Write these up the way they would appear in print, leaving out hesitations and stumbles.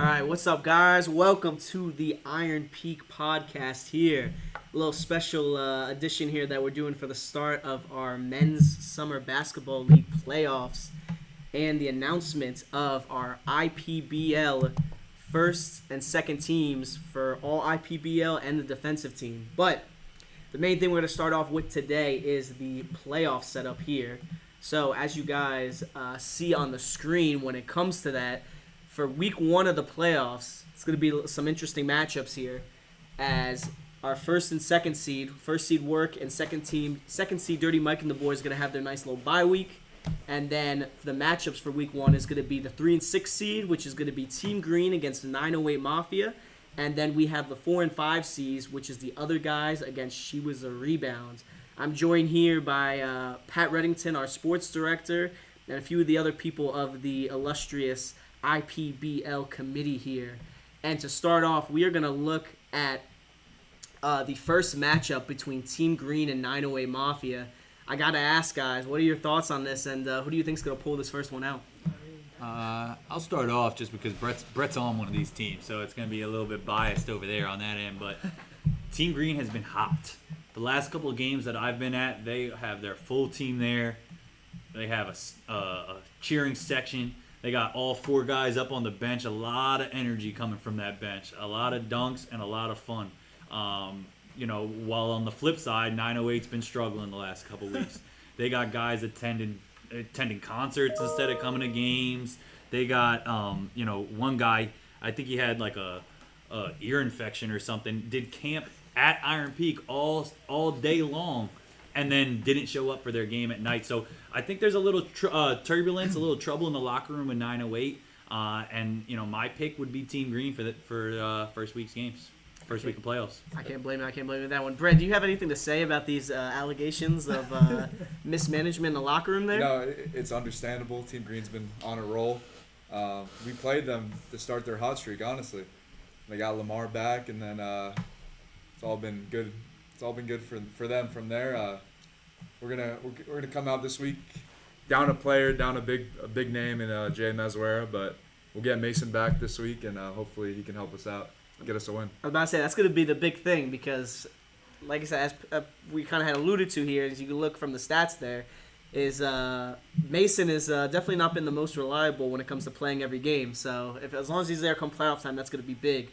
right, what's up, guys? Welcome to the Iron Peak podcast here. A little special edition here that we're doing for the start of our men's summer basketball league playoffs and the announcement of our IPBL first and second teams for All-IPBL and the defensive team. But the main thing we're going to start off with today is the playoff setup here. So as you guys see on the screen when it comes to that, for week one of the playoffs, it's going to be some interesting matchups here as our first and second seed Work and second seed Dirty Mike and the boys going to have their nice little bye week. And then the matchups for week one is going to be the 3 and 6 seed, which is going to be Team Green against the 908 Mafia. And then we have the 4 and 5 seeds, which is the other guys against She Was a Rebound. I'm joined here by Pat Reddington, our sports director, and a few of the other people of the illustrious IPBL committee here. And to start off, we are going to look at the first matchup between Team Green and 908 Mafia. I got to ask, guys, what are your thoughts on this, and who do you think is going to pull this first one out? I'll start off just because Brett's on one of these teams, so it's going to be a little bit biased over there on that end. But Team Green has been hot. The last couple of games that I've been at, they have their full team there. They have a cheering section. They got all 4 guys up on the bench. A lot of energy coming from that bench. A lot of dunks and a lot of fun. While on the flip side, 908's been struggling the last couple weeks. They got guys attending concerts instead of coming to games. They got one guy, I think he had like a ear infection or something, did camp at Iron Peak all day long and then didn't show up for their game at night. So I think there's a little turbulence, a little trouble in the locker room with 908. My pick would be Team Green for first week's games. First week of playoffs. I can't blame you that one. Brent, do you have anything to say about these allegations of mismanagement in the locker room there? No, it's understandable. Team Green's been on a roll. We played them to start their hot streak, honestly. They got Lamar back, and then it's all been good. It's all been good for them from there. We're gonna come out this week down a player, down a big name in Jay Mazuera, but we'll get Mason back this week, and hopefully he can help us out. Get us a win. I was about to say, that's going to be the big thing because, like I said, as we kind of had alluded to here, as you can look from the stats there, is Mason is definitely not been the most reliable when it comes to playing every game. So as long as he's there come playoff time, that's going to be big.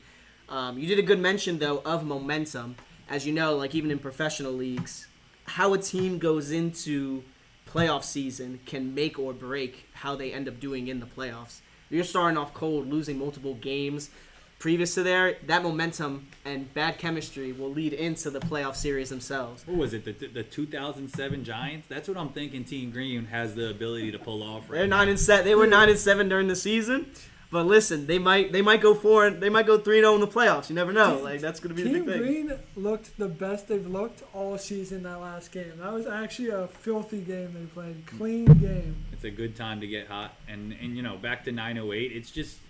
You did a good mention, though, of momentum. As you know, like even in professional leagues, how a team goes into playoff season can make or break how they end up doing in the playoffs. If you're starting off cold, losing multiple games previous to that momentum and bad chemistry will lead into the playoff series themselves. What was it, the 2007 Giants? That's what I'm thinking Team Green has the ability to pull off right They're now. 9-7. They were 9-7 during the season. But listen, they might go 4. They might go 3-0 in the playoffs. You never know. That's going to be the big thing. Team Green looked the best they've looked all season that last game. That was actually a filthy game they played. Clean game. It's a good time to get hot. And back to 908,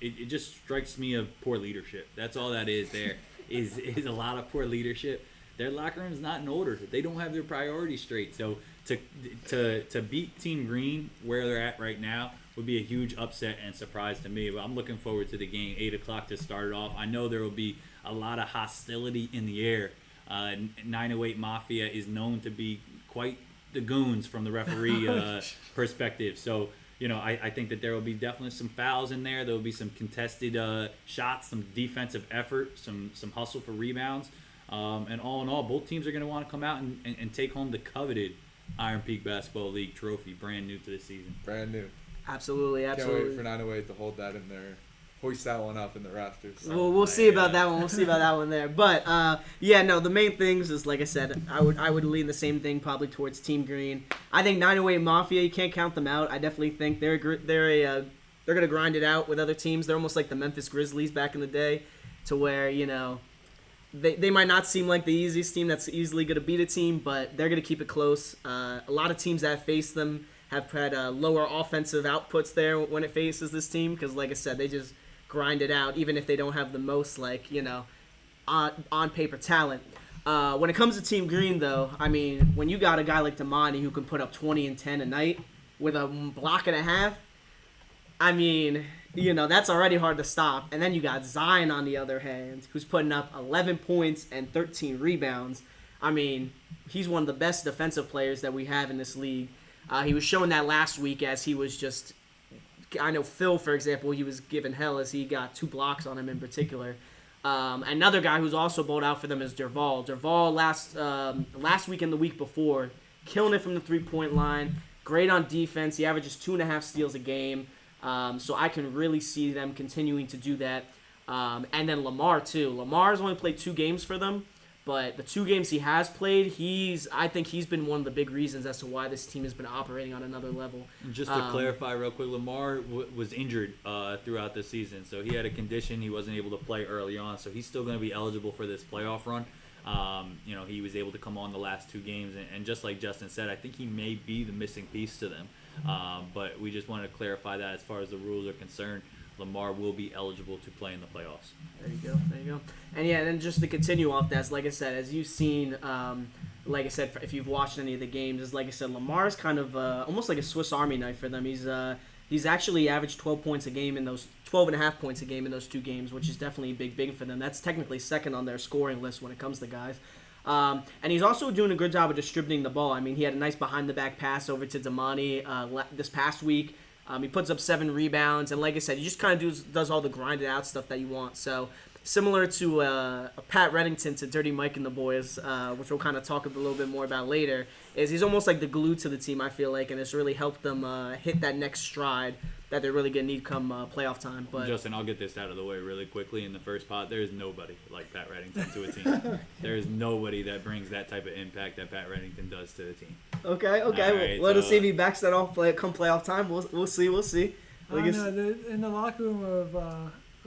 it just strikes me of poor leadership. That's all that is there. is a lot of poor leadership. Their locker room's not in order. They don't have their priorities straight. So to beat Team Green where they're at right now would be a huge upset and surprise to me. But I'm looking forward to the game, 8 o'clock to start it off. I know there will be a lot of hostility in the air. 908 Mafia is known to be quite the goons from the referee perspective. So, I think that there will be definitely some fouls in there. There will be some contested shots, some defensive effort, some hustle for rebounds. And all in all, both teams are going to want to come out and take home the coveted Iron Peak Basketball League trophy, brand new to the season. Brand new. Absolutely. Can't wait for 908 to hold that in there, hoist that one up in the rafters. We'll see about that one. We'll see about that one there. But the main things is, like I said, I would lean the same thing probably towards Team Green. I think 908 Mafia, you can't count them out. I definitely think they're gonna grind it out with other teams. They're almost like the Memphis Grizzlies back in the day, to where they might not seem like the easiest team that's easily gonna beat a team, but they're gonna keep it close. A lot of teams that face them have had lower offensive outputs there when it faces this team because, like I said, they just grind it out, even if they don't have the most, on paper talent. When it comes to Team Green, though, I mean, when you got a guy like Damani who can put up 20 and 10 a night with a block and a half, I mean, that's already hard to stop. And then you got Zion on the other hand, who's putting up 11 points and 13 rebounds. I mean, he's one of the best defensive players that we have in this league. He was showing that last week as he was just, I know Phil, for example, he was given hell as he got 2 blocks on him in particular. Another guy who's also bowled out for them is Derval. Derval last week and the week before, killing it from the 3-point line, great on defense. He averages 2.5 steals a game. So I can really see them continuing to do that. And then Lamar, too. Lamar's only played 2 games for them, but the 2 games he has played, I think he's been one of the big reasons as to why this team has been operating on another level. Just to clarify real quick, Lamar was injured throughout the season, so he had a condition. He wasn't able to play early on, so he's still going to be eligible for this playoff run. He was able to come on the last 2 games, and just like Justin said, I think he may be the missing piece to them. But we just wanted to clarify that as far as the rules are concerned, Lamar will be eligible to play in the playoffs. There you go. And yeah, then just to continue off that, like I said, as you've seen, like I said, if you've watched any of the games, is like I said, Lamar's kind of almost like a Swiss Army knife for them. He's actually averaged 12 points a game in those 12.5 points a game in those 2 games, which is definitely big for them. That's technically second on their scoring list when it comes to guys. And he's also doing a good job of distributing the ball. I mean, he had a nice behind-the-back pass over to Damani this past week. He puts up 7 rebounds, and like I said, he just kind of does all the grinded-out stuff that you want. So similar to Pat Reddington to Dirty Mike and the boys, which we'll kind of talk a little bit more about later, is he's almost like the glue to the team, I feel like, and it's really helped them hit that next stride that they're really going to need come playoff time. But Justin, I'll get this out of the way really quickly. In the first pot, there is nobody like Pat Reddington to a team. There is nobody that brings that type of impact that Pat Reddington does to the team. Okay. Right, Let us see if he backs that off come playoff time. We'll see. I know, in the locker room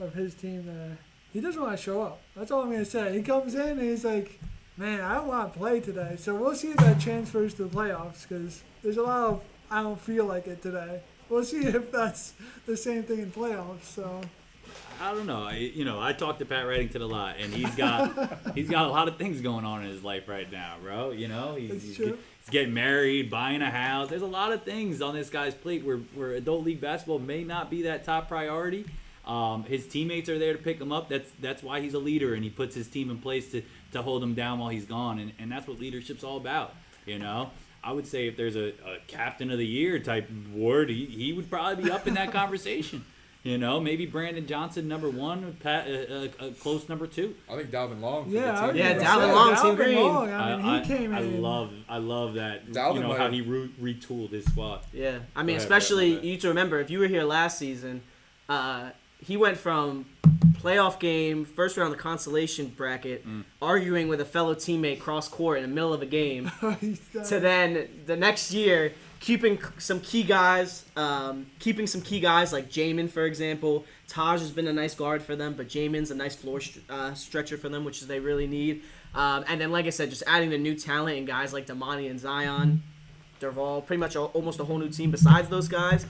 of his team, he doesn't want to show up. That's all I'm going to say. He comes in and he's like, man, I don't want to play today. So we'll see if that transfers to the playoffs because there's a lot of I don't feel like it today. We'll see if that's the same thing in playoffs. So I don't know. I talk to Pat Reddington a lot, and he's got a lot of things going on in his life right now, bro. He's getting married, buying a house. There's a lot of things on this guy's plate where adult league basketball may not be that top priority. His teammates are there to pick him up. That's why he's a leader, and he puts his team in place to hold him down while he's gone, and that's what leadership's all about. I would say if there's a captain of the year type award, he would probably be up in that conversation. Maybe Brandon Johnson number 1, Pat a close number 2. I think Dalvin Long. For yeah, the team. Yeah, Dalvin Long, Team Green. Long, I mean, he came in. I love that. Dalvin How he retooled his squad. Yeah, I mean, especially you need to remember if you were here last season, he went from playoff game, first round of the consolation bracket, arguing with a fellow teammate cross court in the middle of a game, to then the next year keeping some key guys like Jamin, for example. Taj has been a nice guard for them, but Jamin's a nice floor stretcher for them, which they really need. And then, like I said, just adding the new talent and guys like Damani and Zion, Derval, pretty much almost a whole new team besides those guys.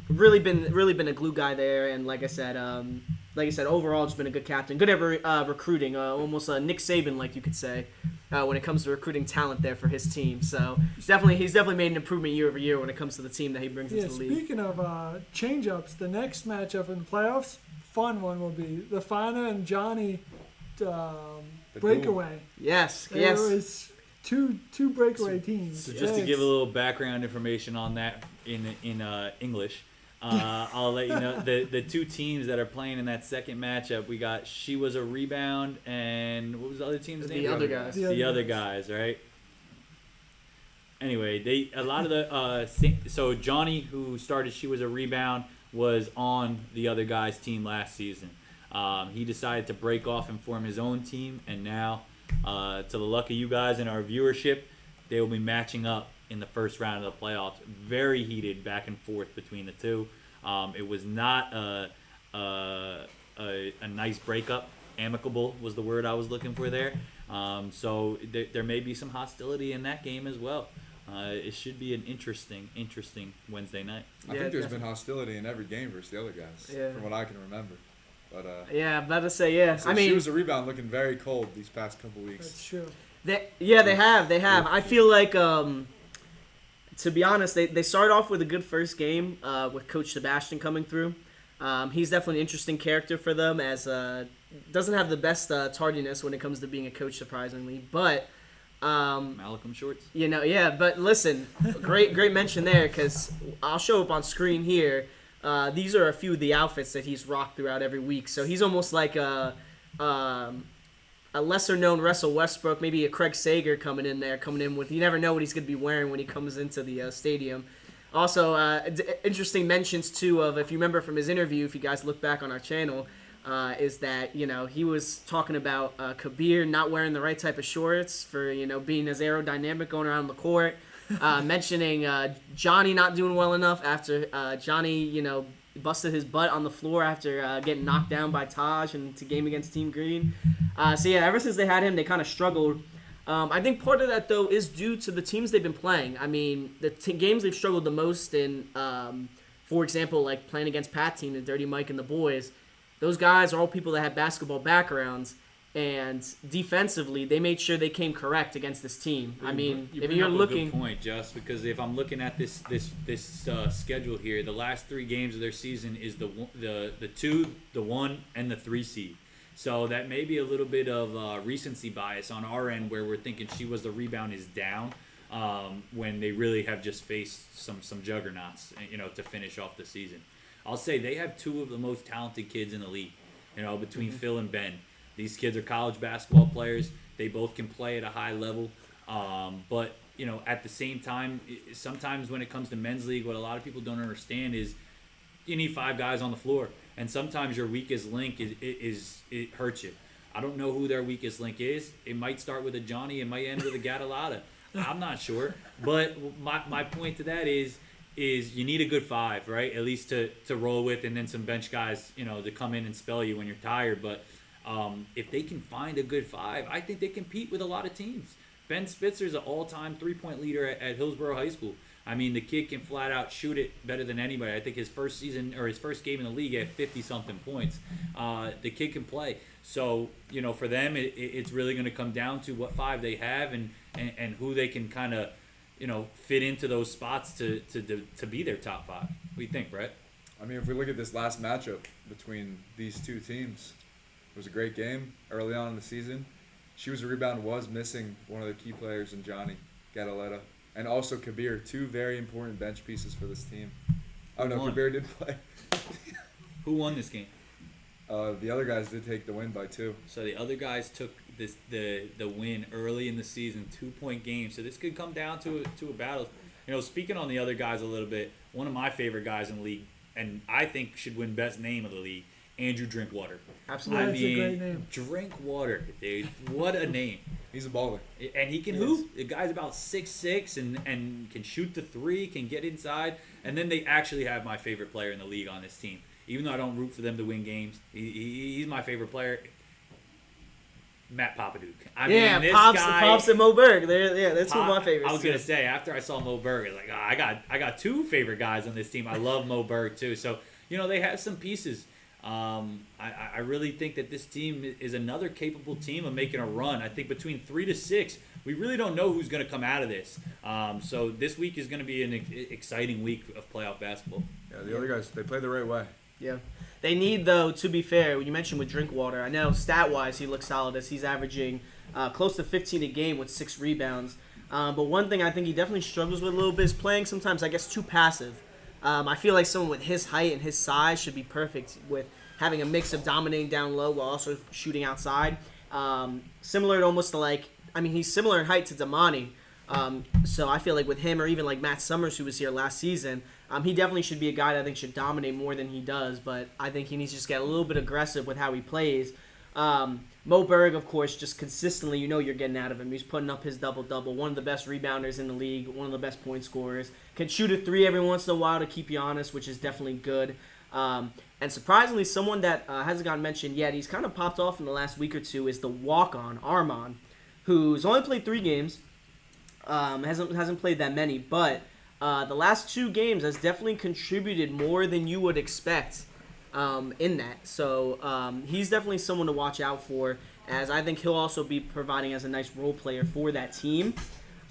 Really been a glue guy there, and like I said, overall, just been a good captain, good at recruiting, almost a Nick Saban, like you could say, when it comes to recruiting talent there for his team. So he's definitely made an improvement year over year when it comes to the team that he brings into the league. Speaking of change-ups, the next matchup in the playoffs, fun one will be the Fana and Johnny breakaway. Yes. There was two breakaway teams. So just to give a little background information on that in English, I'll let you know the 2 teams that are playing in that second matchup. We got She Was a Rebound and what was the other team's name? The other guys. The other guys, right? Anyway, so Johnny, who started She Was a Rebound, was on the other guys' team last season. He decided to break off and form his own team, and now, to the luck of you guys and our viewership, they will be matching up in the first round of the playoffs. Very heated back and forth between the 2. It was not a nice breakup. Amicable was the word I was looking for there. So there may be some hostility in that game as well. It should be an interesting Wednesday night. I think there's been hostility in every game versus the other guys, from what I can remember. But I'm about to say, yeah. So She Was a Rebound looking very cold these past couple weeks. That's true. They have. I feel like, to be honest, they started off with a good first game with Coach Sebastian coming through. He's definitely an interesting character for them, as doesn't have the best tardiness when it comes to being a coach, surprisingly. But Malcolm Shorts. but listen, great mention there, because I'll show up on screen here. These are a few of the outfits that he's rocked throughout every week. So he's almost like a lesser-known Russell Westbrook, maybe a Craig Sager coming in with. You never know what he's going to be wearing when he comes into the stadium. Also, interesting mentions too of, if you remember from his interview, if you guys look back on our channel, is that he was talking about Kabir not wearing the right type of shorts for being as aerodynamic going around the court. Mentioning Johnny not doing well enough after Johnny busted his butt on the floor after getting knocked down by Taj in the game against Team Green. Ever since they had him, they kind of struggled. I think part of that, though, is due to the teams they've been playing. I mean, the games they've struggled the most in, for example, like playing against Pat Team and Dirty Mike and the boys. Those guys are all people that have basketball backgrounds, and defensively, they made sure they came correct against this team. I mean, if you're looking, a good point, just because if I'm looking at this schedule here, the last 3 games of their season is the 2, the 1, and the 3 seed. So that may be a little bit of recency bias on our end, where we're thinking She Was the Rebound is down, when they really have just faced some juggernauts, to finish off the season. I'll say they have 2 of the most talented kids in the league, between Phil and Ben. These kids are college basketball players. They both can play at a high level. But at the same time, sometimes when it comes to men's league, what a lot of people don't understand is you need 5 guys on the floor. And sometimes your weakest link it hurts you. I don't know who their weakest link is. It might start with a Johnny. It might end with a Gatalata. I'm not sure. But my point to that is you need a good 5, right? At least to roll with, and then some bench guys, to come in and spell you when you're tired. But if they can find a good 5, I think they compete with a lot of teams. Ben Spitzer's an all-time 3-point leader at Hillsborough High School. I mean, the kid can flat out shoot it better than anybody. I think his first season or his first game in the league, he had 50-something points. The kid can play. So, for them, it's really going to come down to what 5 they have and who they can kind of, fit into those spots to be their top 5. What do you think, Brett? I mean, if we look at this last matchup between these 2 teams, it was a great game early on in the season. She Was a Rebound was missing one of the key players in Johnny Gataleta. And also Kabir, 2 very important bench pieces for this team. Oh, no, Kabir did play. Who won this game? The other guys did take the win by 2. So the other guys took the win early in the season, 2-point game. So this could come down to a battle. Speaking on the other guys a little bit, one of my favorite guys in the league, and I think should win best name of the league, Andrew Drinkwater. Absolutely. That's a great name. Drinkwater, dude. What a name. He's a baller. And he can hoop. The guy's about 6'6" and can shoot the 3, can get inside. And then they actually have my favorite player in the league on this team. Even though I don't root for them to win games, he's my favorite player. Matt Papaduke. I mean, this Pops and Mo Berg. That's two of my favorites. I was gonna say, after I saw Mo Berg, I was like, I got 2 favorite guys on this team. I love Mo Berg too. So they have some pieces. I really think that this team is another capable team of making a run. I think between 3 to 6, we really don't know who's going to come out of this. So this week is going to be an exciting week of playoff basketball. Yeah, the other guys, they play the right way. Yeah. They need, though, to be fair, you mentioned with Drinkwater, I know stat-wise he looks solid as he's averaging close to 15 a game with 6 rebounds. But one thing I think he definitely struggles with a little bit is playing sometimes, I guess, too passive. I feel like someone with his height and his size should be perfect with having a mix of dominating down low while also shooting outside. Similar almost to he's similar in height to Damani. So I feel like with him or even like Matt Summers, who was here last season, he definitely should be a guy that I think should dominate more than he does. But I think he needs to just get a little bit aggressive with how he plays. Mo Berg, of course, just consistently, you're getting out of him. He's putting up his double-double. One of the best rebounders in the league. One of the best point scorers. Can shoot a 3 every once in a while to keep you honest, which is definitely good. And surprisingly, someone that hasn't gotten mentioned yet, he's kind of popped off in the last week or 2, is the walk-on, Armon, who's only played 3 games. Hasn't played that many, but the last 2 games has definitely contributed more than you would expect in that. So he's definitely someone to watch out for, as I think he'll also be providing as a nice role player for that team.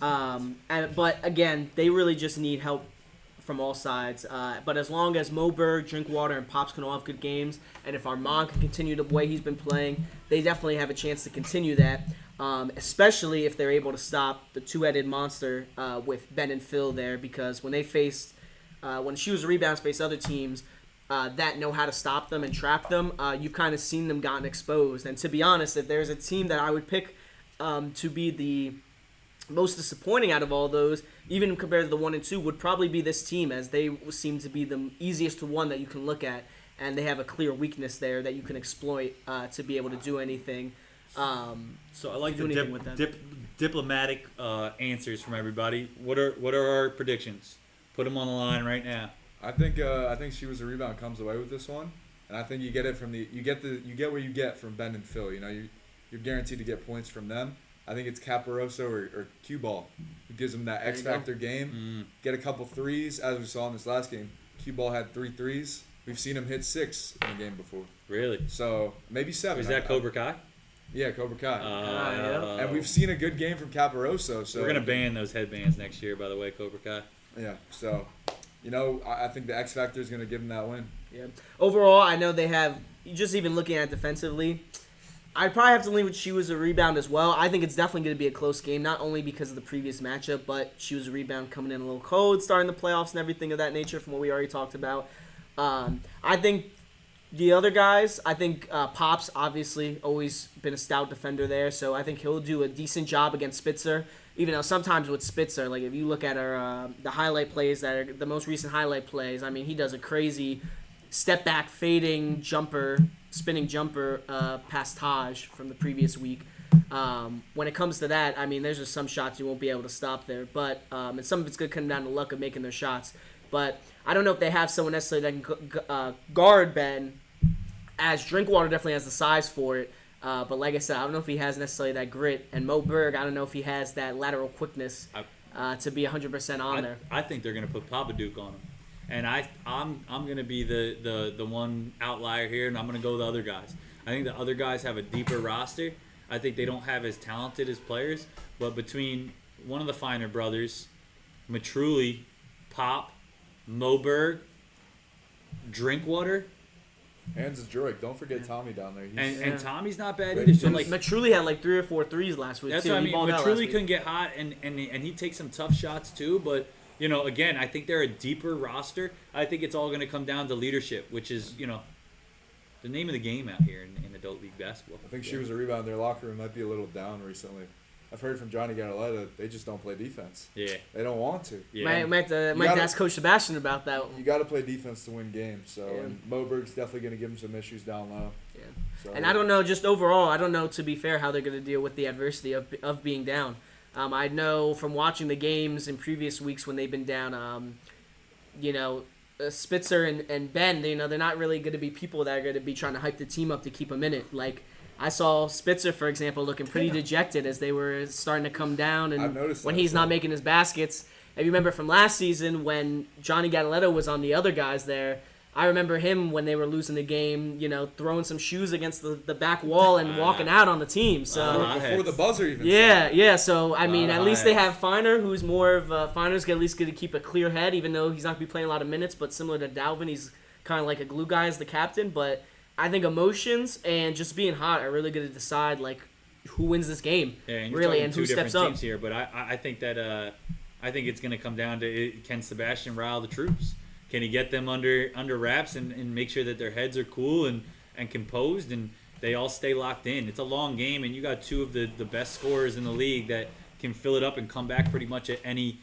But again, they really just need help from all sides. But as long as Moberg, Drinkwater, and Pops can all have good games, and if Armand can continue the way he's been playing, they definitely have a chance to continue that. Especially if they're able to stop the two-headed monster with Ben and Phil there, because when they faced, when Shoes Rebounds face other teams that know how to stop them and trap them, you've kind of seen them gotten exposed. And to be honest, if there's a team that I would pick to be the most disappointing out of all those, even compared to the 1 and 2, would probably be this team, as they seem to be the easiest one that you can look at, and they have a clear weakness there that you can exploit to be able to do anything. So I like do the anything with that. diplomatic answers from everybody. What are our predictions? Put them on the line right now. I think She Was a Rebound comes away with this one, and I think you get it from you get what you get from Ben and Phil. You know, you're guaranteed to get points from them. I think it's Caparoso or Cue Ball who gives them that X Factor game. Get a couple threes, as we saw in this last game. Cue Ball had 3 threes. We've seen him hit 6 in the game before. Really? So maybe 7. Is that Cobra Kai? Yeah, Cobra Kai. Yeah. And we've seen a good game from Caparoso. So we're gonna ban those headbands next year, by the way, Cobra Kai. Yeah. So, you know, I think the X Factor is gonna give them that win. Yeah. Overall, I know they have, just even looking at it defensively, I'd probably have to lean with She Was a Rebound as well. I think it's definitely going to be a close game, not only because of the previous matchup, but She Was a Rebound coming in a little cold, starting the playoffs and everything of that nature from what we already talked about. I think the other guys, Pops, obviously, always been a stout defender there, so I think he'll do a decent job against Spitzer. Even though sometimes with Spitzer, like if you look at our the highlight plays that are the most recent highlight plays, I mean, he does a crazy step back fading jumper, spinning jumper past Taj from the previous week. When it comes to that, I mean, there's just some shots you won't be able to stop there. But and some of it's going to come down to luck of making their shots. But I don't know if they have someone necessarily that can guard Ben, as Drinkwater definitely has the size for it. But like I said, I don't know if he has necessarily that grit. And Mo Berg, I don't know if he has that lateral quickness to be 100% on there. I think they're going to put Papa Duke on him. And I'm going to be the one outlier here, and I'm going to go with the other guys. I think the other guys have a deeper roster. I think they don't have as talented as players. But between one of the Finer brothers, Matruli, Pop, Moberg, Drinkwater, Hands is Droik. Don't forget Tommy down there. and Tommy's not bad But either. So like Matruli had like 3 or 4 threes last week. that's too. what I He mean. balled out last Matruli week. couldn't get hot, and he takes some tough shots too. But you know, again, I think they're a deeper roster. I think it's all going to come down to leadership, which is the name of the game out here in adult league basketball. I think She Was a Rebound. Their locker room might be a little down recently. I've heard from Johnny Gataletta, they just don't play defense. Yeah. They don't want to. Yeah. Might have to ask Coach Sebastian about that. You got to play defense to win games. So Yeah. and Moberg's definitely going to give him some issues down low. Yeah. So, And I don't know, just overall, I don't know, to be fair, how they're going to deal with the adversity of being down. I know from watching the games in previous weeks when they've been down, Spitzer and Ben, they're not really going to be people that are going to be trying to hype the team up to keep them in it. Like, I saw Spitzer, for example, looking pretty dejected as they were starting to come down, I've and noticed when that, he's too. not making his baskets. And you remember from last season when Johnny Gataletta was on the other guys there, I remember him when they were losing the game, throwing some shoes against the back wall and walking out on the team. So before the buzzer even. yeah. So I mean, at least they have Finer, who's more of Finer's at least going to keep a clear head, even though he's not going to be playing a lot of minutes. But similar to Dalvin, he's kind of like a glue guy as the captain. But I think emotions and just being hot are really going to decide like who wins this game, Yeah, and you're really, talking and two who different steps up. teams here, but I think that I think it's going to come down to can Sebastian rile the troops? Can he get them under wraps and make sure that their heads are cool and composed and they all stay locked in? It's a long game, and you got 2 of the best scorers in the league that can fill it up and come back pretty much at any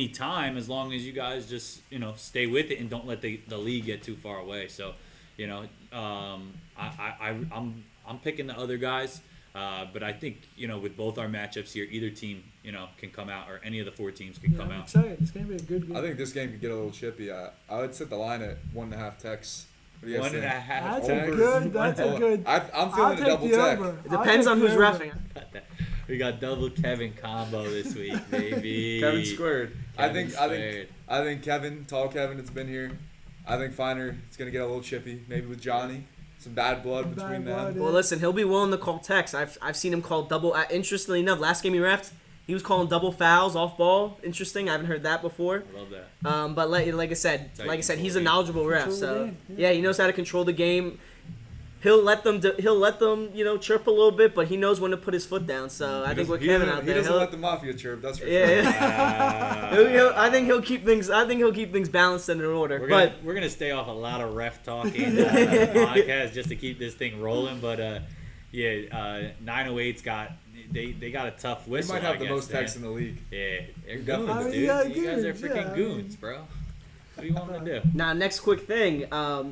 time, as long as you guys just stay with it and don't let the league get too far away. So, I'm picking the other guys. But I think, with both our matchups here, either team, can come out, or any of the 4 teams can come I'm out. excited. It's going to be a good game. I think this game could get a little chippy. I would set the line at 1.5 techs. What do you guys think? 1.5. That's Over. a good. That's a good. I'm I'll feeling a take double the tech. over. It depends on who's reffing. We got double Kevin combo this week, baby. Kevin squared. Kevin squared. I think Kevin, tall Kevin, that's been here. I think Finer is gonna get a little chippy, maybe with Johnny. Some bad blood between them. Well, listen, he'll be willing to call Tex. I've seen him call double. Interestingly enough, last game he reffed, He was calling double fouls off ball. Interesting. I haven't heard that before. I love that. But like I said, how you control he's the a game. knowledgeable ref. Control the So game, yeah, he knows how to control the game. He'll let them chirp a little bit, but he knows when to put his foot down. So I think with Kevin out there, he doesn't let the Mafia chirp. That's for sure. I think he'll keep things balanced and in order. We're gonna stay off a lot of ref talking podcast just to keep this thing rolling. But 908's got they got a tough He whistle. might have I the guess, most man. texts in the league. Yeah, they're Definitely. goons, I mean, dude. yeah, You guys are goons, freaking yeah. goons, bro. What do you want them to do? Now, next quick thing.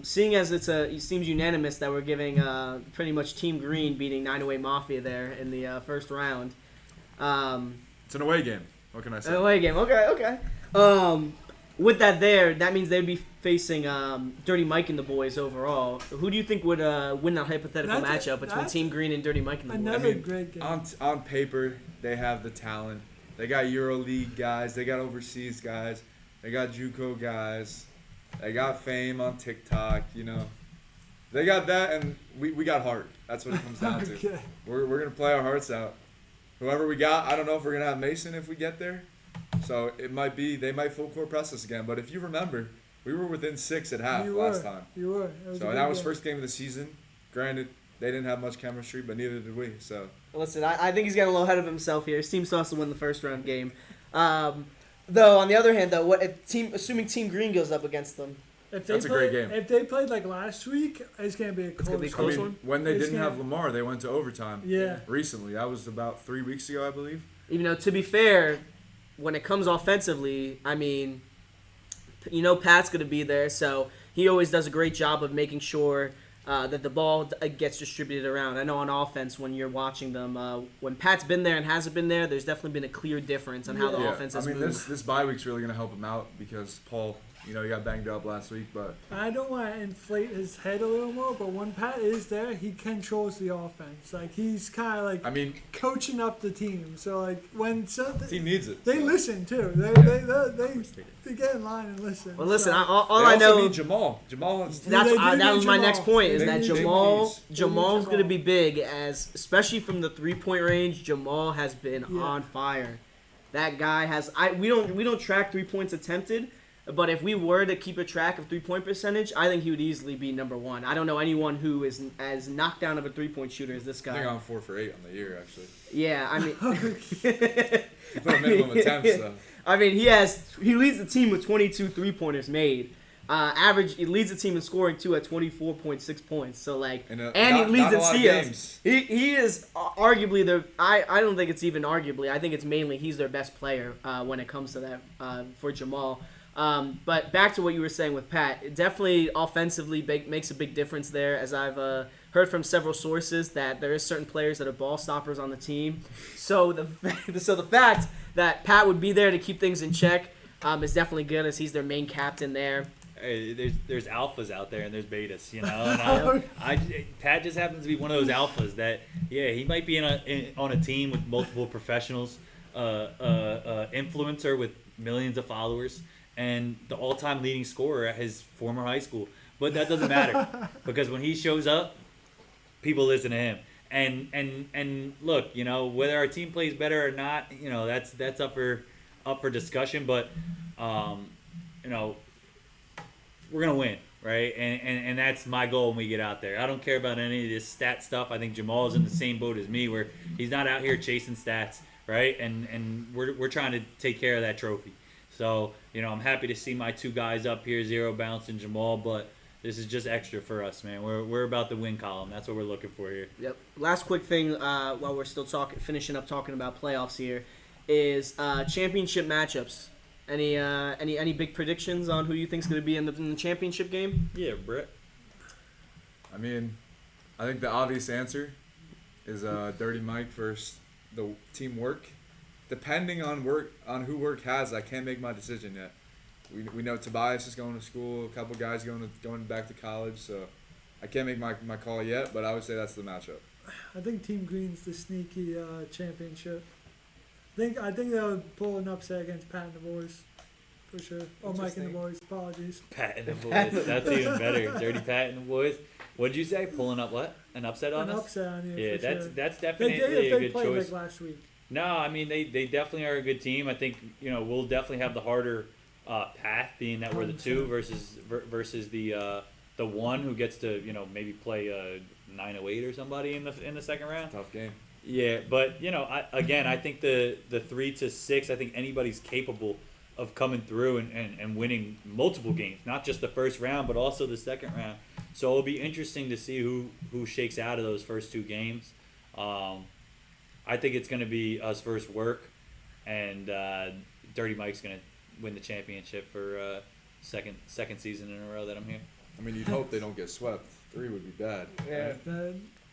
Seeing as it seems unanimous that we're giving pretty much Team Green beating 908 Mafia there in the first round. It's an away game. What can I say? Away game. Okay. With that means they'd be facing Dirty Mike and the boys overall. Who do you think would win that hypothetical matchup between that's Team Green and Dirty Mike and the boys? Another great game. On paper, they have the talent. They got EuroLeague guys. They got overseas guys. They got JUCO guys. They got fame on TikTok. They got that, and we got heart. That's what it comes down to. Okay. We're gonna play our hearts out. Whoever we got, I don't know if we're gonna have Mason if we get there. So they might full court press us again. But if you remember, we were within 6 at half last time. You were. So that was first game of the season. Granted, they didn't have much chemistry, but neither did we. So Listen, I think he's getting a little ahead of himself here. His team still has to win the first round game. Though on the other hand, assuming Team Green goes up against them, That's a great game. If they played like last week, it's gonna be a close. gonna be close one. When they It's didn't gonna- have Lamar, they went to overtime. Yeah. Recently, that was about 3 weeks ago, I believe. even though to be fair, when it comes offensively, I mean, Pat's going to be there, so he always does a great job of making sure that the ball gets distributed around. I know on offense, when you're watching them, when Pat's been there and hasn't been there, there's definitely been a clear difference on how the offense has moved. this bye week's really going to help him out because Paul, he got banged up last week, but I don't want to inflate his head a little more, but when Pat is there, he controls the offense. Like he's kind of like coaching up the team. So like when something, he needs it. they listen too. They get in line and listen. Well, listen, So, all They I also know. need Jamal. Jamal is They do That need was my Jamal. next point. Is They that need Jamal's Jamal. going to be big, especially from the 3-point range. Jamal has been on fire. That guy has. We don't track 3 points attempted, but if we were to keep a track of 3-point percentage, I think he would easily be number one. I don't know anyone who is as knocked down of a 3-point shooter as this I think guy. I'm 4 for 8 on the year actually. Yeah, I mean. He put a minimum attempts though. I mean, he leads the team with 22 3-pointers made. He leads the team in scoring too at 24.6 points. So he leads in steals. He is arguably I don't think it's even arguably. I think it's mainly he's their best player when it comes to that for Jamal. But back to what you were saying with Pat, it definitely offensively makes a big difference there. As I've heard from several sources that there is certain players that are ball stoppers on the team. So the fact that Pat would be there to keep things in check is definitely good, as he's their main captain there. Hey, there's alphas out there and there's betas, And Pat just happens to be one of those alphas that he might be on a team with multiple professionals, influencer with millions of followers, and the all-time leading scorer at his former high school. But that doesn't matter because when he shows up, people listen to him. And look, whether our team plays better or not, that's up for discussion. But we're gonna win, right? And that's my goal when we get out there. I don't care about any of this stat stuff. I think Jamal is in the same boat as me, where he's not out here chasing stats, right? And we're trying to take care of that trophy. So I'm happy to see my 2 guys up here, Zero Bounce and Jamal, but this is just extra for us, man. We're about the win column. That's what we're looking for here. Yep. Last quick thing while we're still finishing up talking about playoffs here is championship matchups. Any big predictions on who you think's going to be in the championship game? Yeah, Brett. I mean, I think the obvious answer is Dirty Mike versus the team work. Depending on who work has, I can't make my decision yet. We know Tobias is going to school, a couple guys going back to college, so I can't make my call yet, but I would say that's the matchup. I think Team Green's the sneaky championship. I think they'll pull an upset against Pat and the boys, for sure. Oh, Mike and the boys. Apologies. Pat and the boys. That's even better. Dirty Pat and the boys. What'd you say? Pulling up what? An upset on An us? upset on you. Yeah, for that's sure. that's They definitely did if a they good played choice. like last week. No, I mean they definitely are a good team. I think we'll definitely have the harder path, being that we're the 2 versus the 1 who gets to maybe play 908 or somebody in the second round. Tough game. Yeah, but I think the 3 to 6, I think anybody's capable of coming through and winning multiple games, not just the first round, but also the second round. So it'll be interesting to see who shakes out of those first 2 games. I think it's going to be us versus Work, and Dirty Mike's going to win the championship for second season in a row that I'm here. I mean, you'd hope they don't get swept. 3 would be bad. Yeah.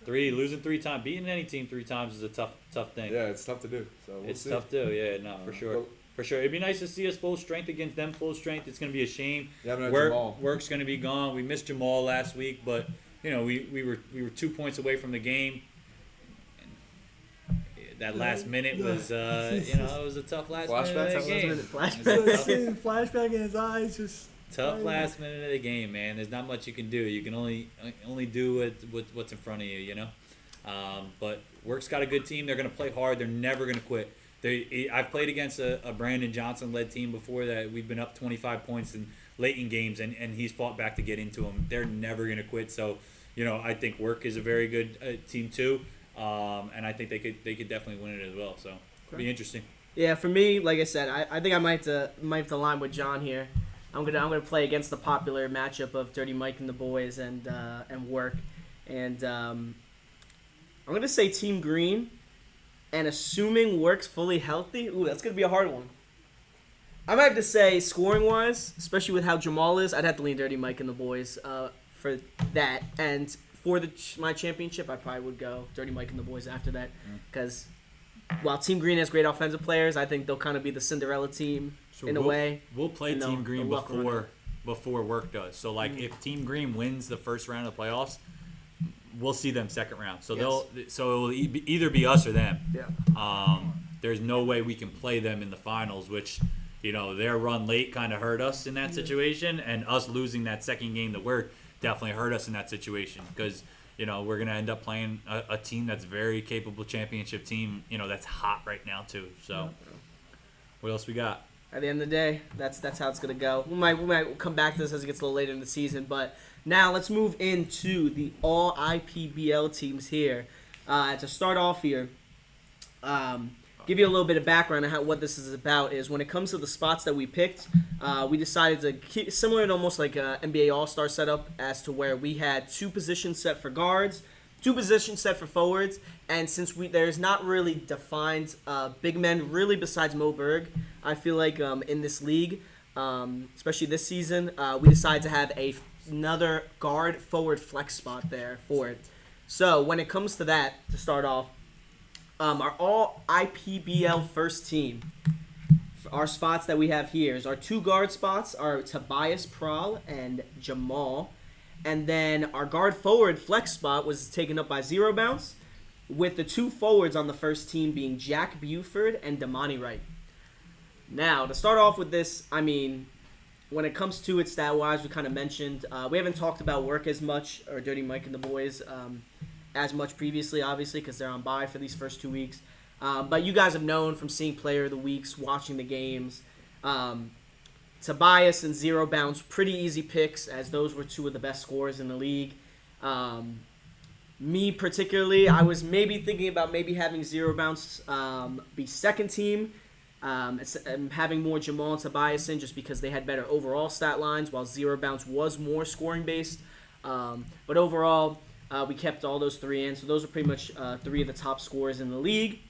Right? Losing 3 times, beating any team 3 times is a tough thing. Yeah, it's tough to do. So we'll it's see. tough to do. Yeah, no, for sure. For sure. It'd be nice to see us full strength against them full strength. It's going to be a shame. Yeah, but Jamal. Work's going to be gone. We missed Jamal last week, but we were 2 points away from the game. That last minute was it was a tough last minute of the game. Flashback in his eyes, just tough last minute of the game, man. There's not much you can do. You can only do what's in front of you, But Work's got a good team. They're going to play hard. They're never going to quit. I've played against a Brandon Johnson-led team before that we've been up 25 points late in games, and he's fought back to get into them. They're never going to quit. So, I think Work is a very good team too, and I think they could definitely win it as well. So it'll be interesting. Yeah, for me, like I said, I think I might have to line with John here. I'm gonna play against the popular matchup of Dirty Mike and the boys and Work, and I'm gonna say Team Green. And assuming Work's fully healthy, that's going to be a hard one. I might have to say, scoring-wise, especially with how Jamal is, I'd have to lean Dirty Mike and the boys for that. And for my championship, I probably would go Dirty Mike and the boys after that. Because while Team Green has great offensive players, I think they'll kind of be the Cinderella team in a way. We'll play Team Green before Work does. So, if Team Green wins the first round of the playoffs, we'll see them second round. So it will either be us or them. Yeah. There's no way we can play them in the finals, which their run late kind of hurt us in that situation, and us losing that second game to Work definitely hurt us in that situation because we're gonna end up playing a team that's very capable championship team. That's hot right now too. So what else we got? At the end of the day, that's how it's gonna go. We might come back to this as it gets a little later in the season, but now let's move into the All-IPBL teams here. To start off here, give you a little bit of background on what this is about. Is when it comes to the spots that we picked, we decided to keep similar to almost like a NBA All-Star setup, as to where we had 2 positions set for guards, 2 positions set for forwards, and since there's not really defined big men really besides Mo Berg, I feel like in this league, especially this season, we decided to have another guard forward flex spot there for it. So when it comes to that, to start off, our All-IPBL first team, our spots that we have here is our 2 guard spots are Tobias Prahl and Jamal. And then our guard forward flex spot was taken up by Zero Bounce, with the 2 forwards on the first team being Jack Buford and Damani Wright. Now, to start off with this, I mean, when it comes to it stat-wise, we kind of mentioned, we haven't talked about Work as much, or Dirty Mike and the boys, as much previously, obviously, because they're on bye for these first 2 weeks. But you guys have known from seeing Player of the Weeks, watching the games, Tobias and Zero Bounce, pretty easy picks, as those were 2 of the best scorers in the league. Me particularly, I was maybe thinking about having Zero Bounce be second team, and having more Jamal and Tobias in just because they had better overall stat lines, while Zero Bounce was more scoring based. But overall, we kept all those 3 in, so those are pretty much 3 of the top scorers in the league.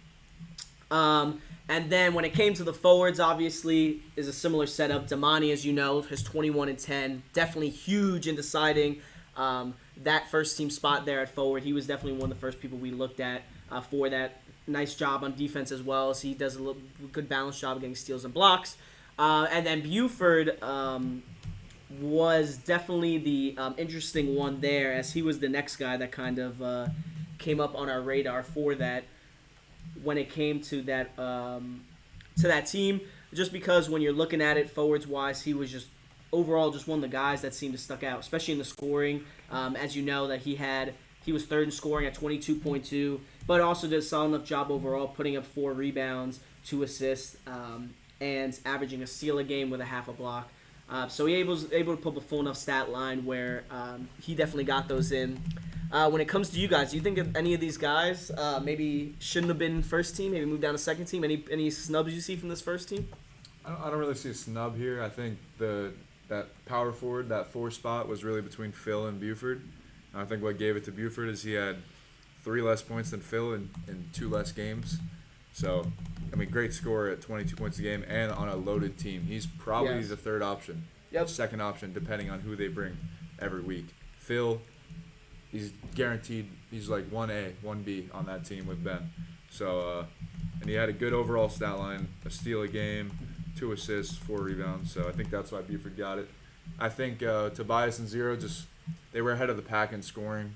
And then when it came to the forwards, obviously, is a similar setup. Damani, as you know, has 21 and 10. Definitely huge in deciding that first team spot there at forward. He was definitely one of the first people we looked at for that. Nice job on defense as well, as he does a good balanced job of getting steals and blocks. And then Buford was definitely the interesting one there, as he was the next guy that kind of came up on our radar for that when it came to that team, just because when you're looking at it forwards wise, he was just overall just one of the guys that seemed to stuck out, especially in the scoring. As you know, that he He was third in scoring at 22.2, but also did a solid enough job overall, putting up 4 rebounds, 2 assists, and averaging a steal a game with a half a block. So he was able to pull up a full enough stat line where he definitely got those in. When it comes to you guys, do you think any of these guys maybe shouldn't have been first team, maybe moved down to second team? Any snubs you see from this first team? I don't really see a snub here. I think that power forward, that 4 spot, was really between Phil and Buford. And I think what gave it to Buford is he had 3 less points than Phil in 2 less games. So, I mean, great scorer at 22 points a game and on a loaded team. He's probably the third option, second option, depending on who they bring every week. Phil, he's guaranteed, he's like 1A, 1B on that team with Ben. So, and he had a good overall stat line, a steal a game, 2 assists, 4 rebounds. So I think that's why Buford got it. I think Tobias and Zero they were ahead of the pack in scoring.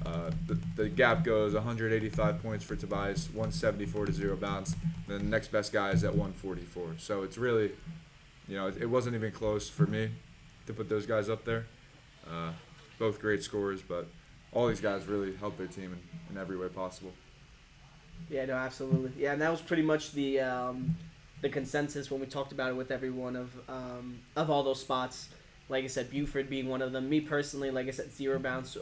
The gap goes 185 points for Tobias, 174 to Zero bounce. Then the next best guy is at 144. So it's really, it wasn't even close for me to put those guys up there. Both great scorers, but all these guys really helped their team in every way possible. Yeah, no, absolutely. Yeah, and that was pretty much the consensus when we talked about it with everyone of all those spots. Like I said, Buford being one of them. Me personally, like I said, Zero bounce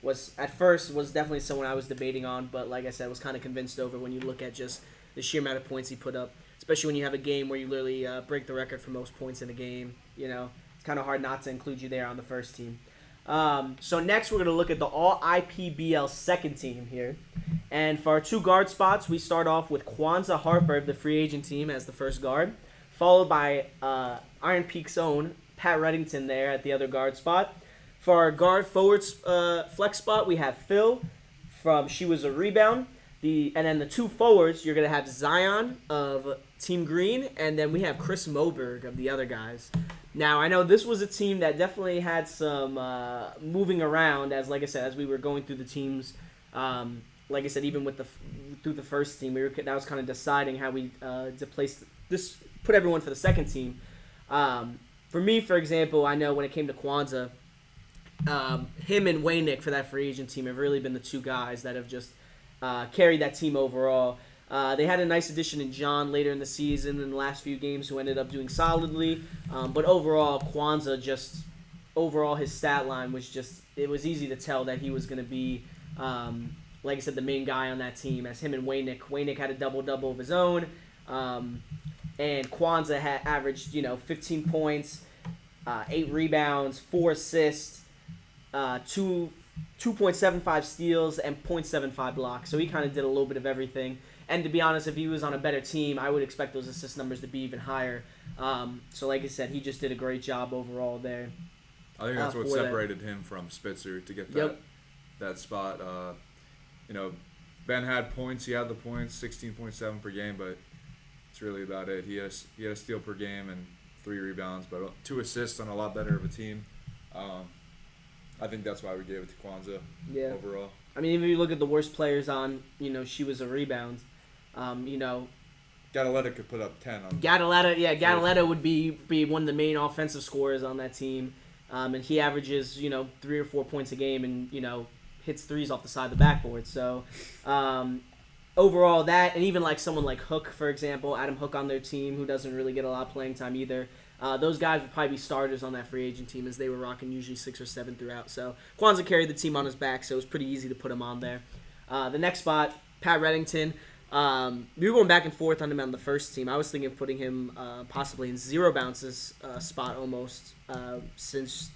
was at first was definitely someone I was debating on, but like I said, was kind of convinced over when you look at just the sheer amount of points he put up, especially when you have a game where you literally break the record for most points in a game. It's kind of hard not to include you there on the first team. So next we're going to look at the All-IPBL second team here. And for our 2 guard spots, we start off with Kwanzaa Harper of the free agent team as the first guard, followed by Iron Peak's own Pat Reddington there at the other guard spot. For our guard forwards flex spot, we have Phil from She Was a Rebound. And then the 2 forwards, you're going to have Zion of Team Green, and then we have Chris Moberg of the other guys. Now, I know this was a team that definitely had some moving around, like I said, as we were going through the teams. Like I said, even through the first team, that was kind of deciding how we put everyone for the second team. For me, for example, I know when it came to Kwanzaa, him and Waynick for that free agent team have really been the 2 guys that have just carried that team overall. They had a nice addition in John later in the season in the last few games who ended up doing solidly. But overall, Kwanzaa overall his stat line was it was easy to tell that he was going to be, like I said, the main guy on that team as him and Waynick. Waynick had a double-double of his own. And Kwanzaa had averaged, 15 points, 8 rebounds, 4 assists, 2.75 steals, and 0.75 blocks. So he kind of did a little bit of everything. And to be honest, if he was on a better team, I would expect those assist numbers to be even higher. So like I said, he just did a great job overall there. I think that's what separated him from Spitzer to get that spot. Ben had points. He had the points, 16.7 per game, but it's really about it. He had a steal per game and 3 rebounds, but 2 assists on a lot better of a team. I think that's why we gave it to Kwanzaa overall. I mean, if you look at the worst players on, She Was a Rebound, Gadaletta could put up 10 on Gadaletta would be one of the main offensive scorers on that team. And he averages, 3 or 4 points a game and, hits threes off the side of the backboard. So, overall that, and even like someone like Hook, for example, Adam Hook on their team, who doesn't really get a lot of playing time either. Those guys would probably be starters on that free agent team as they were rocking usually 6 or 7 throughout. So Kwanzaa carried the team on his back, so it was pretty easy to put him on there. The next spot, Pat Reddington. We were going back and forth on him on the first team. I was thinking of putting him possibly in Zero Bounce's spot almost, since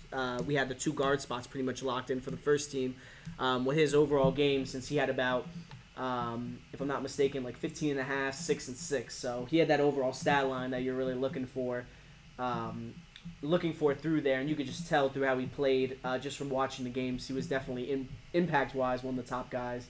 we had the 2 guard spots pretty much locked in for the first team. With his overall game, since he had about, if I'm not mistaken, like 15 and a half, 6 and 6. So he had that overall stat line that you're really looking for through there, and you could just tell through how he played just from watching the games. He was definitely impact-wise one of the top guys.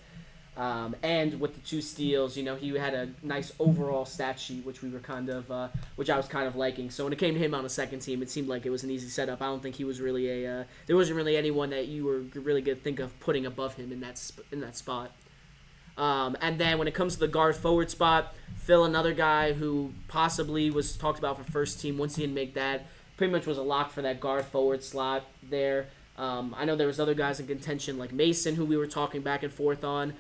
And with the 2 steals, he had a nice overall stat sheet, which which I was kind of liking. So when it came to him on the second team, it seemed like it was an easy setup. I don't think he was really there wasn't really anyone that you were really going to think of putting above him in that spot. And then when it comes to the guard forward spot, Phil, another guy who possibly was talked about for first team. Once he didn't make that, pretty much was a lock for that guard forward slot there. I know there was other guys in contention like Mason, who we were talking back and forth on,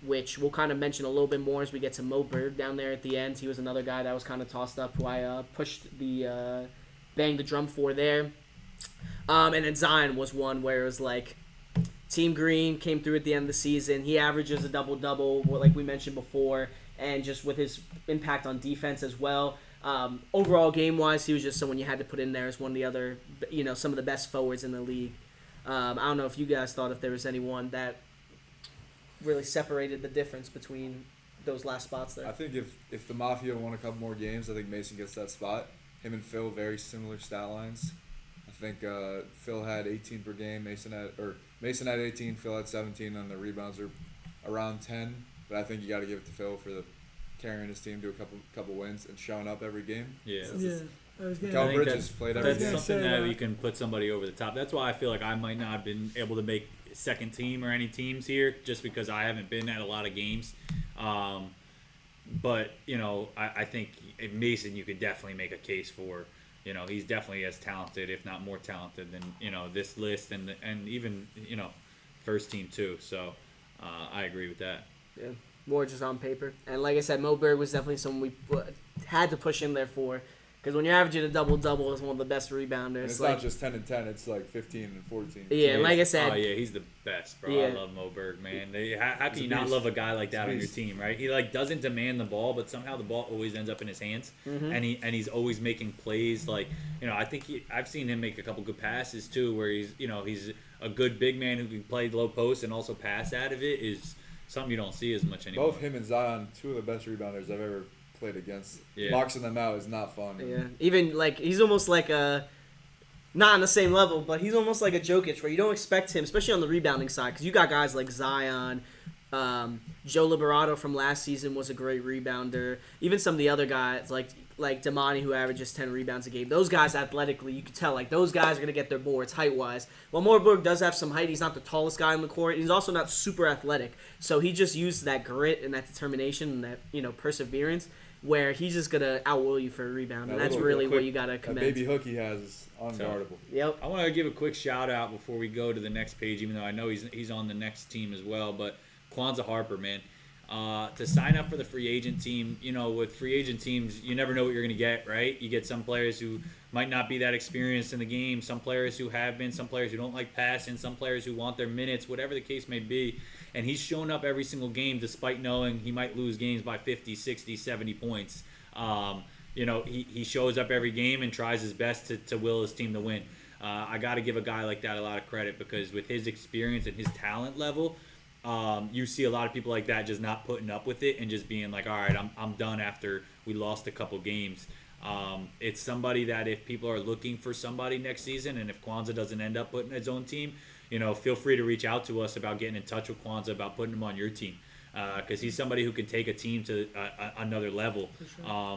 which we'll kind of mention a little bit more as we get to Mo Berg down there at the end. He was another guy that was kind of tossed up, who I banged the drum for there. And then Zion was one where it was like Team Green came through at the end of the season. He averages a double-double, like we mentioned before, and just with his impact on defense as well. Overall, game-wise, he was just someone you had to put in there as one of the other, some of the best forwards in the league. I don't know if you guys thought if there was anyone that really separated the difference between those last spots there. I think if the Mafia won a couple more games, I think Mason gets that spot. Him and Phil, very similar stat lines. I think Phil had 18 per game. Mason had 18. Phil had 17, and the rebounds are around 10. But I think you got to give it to Phil for the carrying his team to a couple wins and showing up every game. Yeah. Cal Bridges played every game. That's something that you can put somebody over the top. That's why I feel like I might not have been able to make second team or any teams here, just because I haven't been at a lot of games. But I think Mason, you could definitely make a case for. He's definitely as talented, if not more talented than this list and even first team too. So I agree with that. Yeah, more just on paper. And like I said, Mo Berg was definitely someone we had to push in there for. Because when you're averaging a double-double as one of the best rebounders. And it's not just 10 and 10, it's like 15 and 14. Yeah, and like I said. Oh, yeah, he's the best, bro. Yeah. I love Mo Berg, man. How can you not love a guy like that on your team, right? He doesn't demand the ball, but somehow the ball always ends up in his hands. Mm-hmm. And he's always making plays. I think I've seen him make a couple good passes, too, where he's a good big man who can play low post and also pass out of it is something you don't see as much anymore. Both him and Zion, two of the best rebounders I've ever played against. Yeah. Boxing them out is not fun. Yeah, even he's almost like not on the same level, but he's almost like a Jokic, where you don't expect him, especially on the rebounding side, because you got guys like Zion, Joe Liberato from last season was a great rebounder. Even some of the other guys like Damani, who averages 10 rebounds a game. Those guys athletically, you could tell those guys are gonna get their boards height wise. While Morberg does have some height, he's not the tallest guy on the court. He's also not super athletic, so he just used that grit and that determination and that perseverance, where he's just gonna outwill you for a rebound, and that's really what you gotta commend. That baby hook he has is unguardable. Yep. I want to give a quick shout out before we go to the next page, even though I know he's on the next team as well. But Kwanzaa Harper, man, to sign up for the free agent team, with free agent teams, you never know what you're gonna get, right? You get some players who might not be that experienced in the game, some players who have been, some players who don't like passing, some players who want their minutes, whatever the case may be. And he's shown up every single game despite knowing he might lose games by 50, 60, 70 points. He shows up every game and tries his best to will his team to win. I got to give a guy like that a lot of credit, because with his experience and his talent level, you see a lot of people like that just not putting up with it and just being like, all right, I'm done after we lost a couple games. It's somebody that if people are looking for somebody next season, and if Kwanzaa doesn't end up putting his own team, feel free to reach out to us about getting in touch with Kwanzaa about putting him on your team, because he's somebody who can take a team to another level.